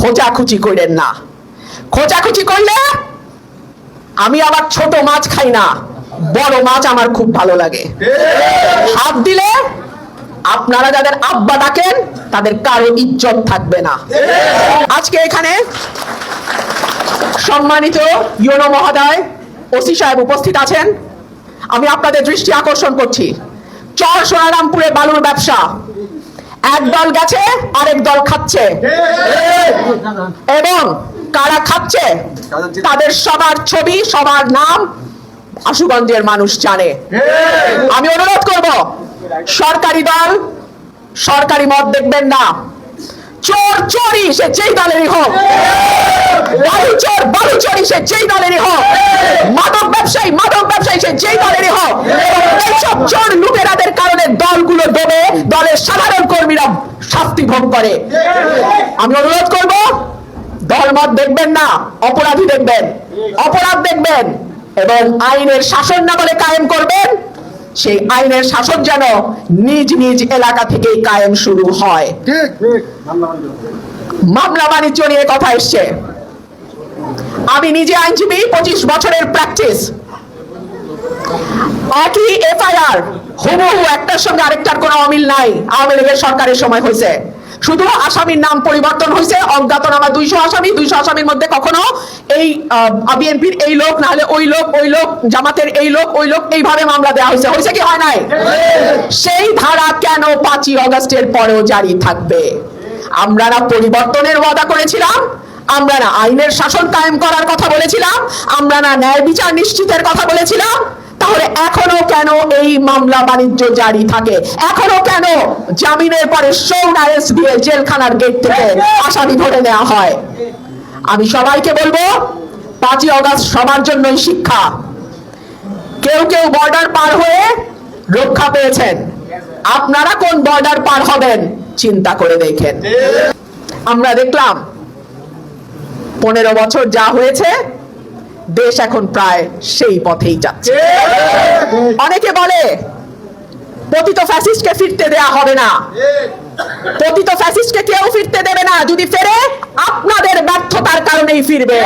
খোঁচাখুচি করেন না। খোঁচাখুচি করলে আমি আবার ছোট মাছ খাই না, বড় মাছ আমার খুব ভালো লাগে। হাত দিলে আপনারা যাদের আব্বা ডাকেন তাদের কারো ইজ্জত থাকবে না। আজকে এখানে সম্মানিত ইউনো মহোদয়, ওসি সাহেব উপস্থিত আছেন। আমি আপনাদের দৃষ্টি আকর্ষণ করছি, চর সোনারামপুরে বালুর ব্যবসা, এক দল গেছে আরেক দল খাচ্ছে, এবং কারা খাচ্ছে তাদের সবার ছবি, সবার নাম আশুগঞ্জের মানুষ জানে। আমি অনুরোধ করব, সরকারি দল সরকারি মত দেখবেন না। চোর চোরই সে যেই দলেরই হোক, বালুচোর বালুচোরই সে যেই দলেরই হোক, মাদক ব্যবসায়ী সে যেই দলেরই হোক, এইসব চোর লুটেরাদের কারণে দলগুলো ডোবে, দলের সাধারণ কর্মীরা শাস্তি ভোগ করে। আমি অনুরোধ করব, দলমত দেখবেন না, অপরাধী দেখবেন, অপরাধ দেখবেন, এবং আইনের শাসন না বলে কায়েম করবেন। সেই আইনের শাসন যেন নিজ নিজ এলাকা থেকেই কায়েম শুরু হয়। মামলা বাণিজ্য নিয়ে কথা এসছে। আমি নিজে আইনজীবী, 25 বছরের প্র্যাকটিস। একই এফআইআর হুবহু একটার সঙ্গে আরেকটার কোনো অমিল নাই। আওয়ামী লীগের সরকারের সময় হয়েছে, শুধু আসামির নাম পরিবর্তন হয়েছে। অজ্ঞাতনামা 200 আসামি, 200 আসামির মধ্যে কখনো এই বিএনপির এই লোক, না হলে ওই লোক, ওই লোক জামাতের এই লোক, ওই লোক, এইভাবে মামলা দেওয়া হয়েছে। হয়েছে কি হয় নাই? সেই ধারা কেন 5ই আগস্টের পরেও জারি থাকবে? আমরা না পরিবর্তনের ওয়াদা করেছিলাম? আমরা না আইনের শাসন কায়েম করার কথা বলেছিলাম? আমরা না ন্যায় বিচার নিশ্চিতের কথা বলেছিলাম? তাহলে এখনো কেন এই মামলা বাণিজ্য জারি থাকে? এখনো কেন জামিনের পরে শোন আরেস্ট দিয়ে জেলখানার গেট থেকে আসামি ধরে নেওয়া হয়? আমি সবাইকে বলবো, 5ই আগস্ট সবার জন্যই শিক্ষা। কেউ কেউ বর্ডার পার হয়ে রক্ষা পেয়েছেন, আপনারা কোন বর্ডার পার হবেন চিন্তা করে দেখেন। আমরা দেখলাম 15 বছর যা হয়েছে, দেশ এখন প্রায় সেই পথেই যাচ্ছে। অনেকে বলে পতিত ফ্যাসিস্টকে ফিরতে দেয়া হবে না। পতিত ফ্যাসিস্টকে কেউ ফিরতে দেবে না। যদি ফেরে, আপনাদের ব্যর্থতার কারণেই ফিরবে।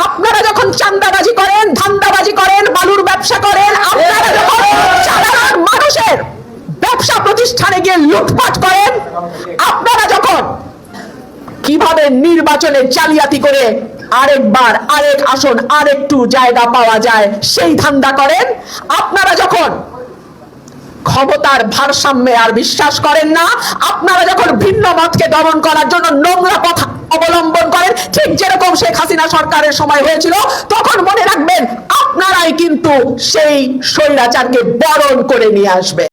আপনারা যখন চাঁদাবাজি করেন, ধান্দাবাজি করেন, বালুর ব্যবসা করেন, আপনারা যখন সাধারণ মানুষের ব্যবসা প্রতিষ্ঠানে গিয়ে লুটপাট করেন, আপনারা যখন কিভাবে নির্বাচনে জালিয়াতি করে আরেকবার আরেক আসন, আরেকটু জায়গা পাওয়া যায় সেই ধান্দা করেন, আপনারা যখন ক্ষমতার ভারসাম্যে আর বিশ্বাস করেন না, আপনারা যখন ভিন্ন মতকে দমন করার জন্য নোংরা পথ অবলম্বন করেন, ঠিক যেরকম শেখ হাসিনা সরকারের সময় হয়েছিল, তখন মনে রাখবেন আপনারাই কিন্তু সেই স্বৈরাচারকে বরণ করে নিয়ে আসবে।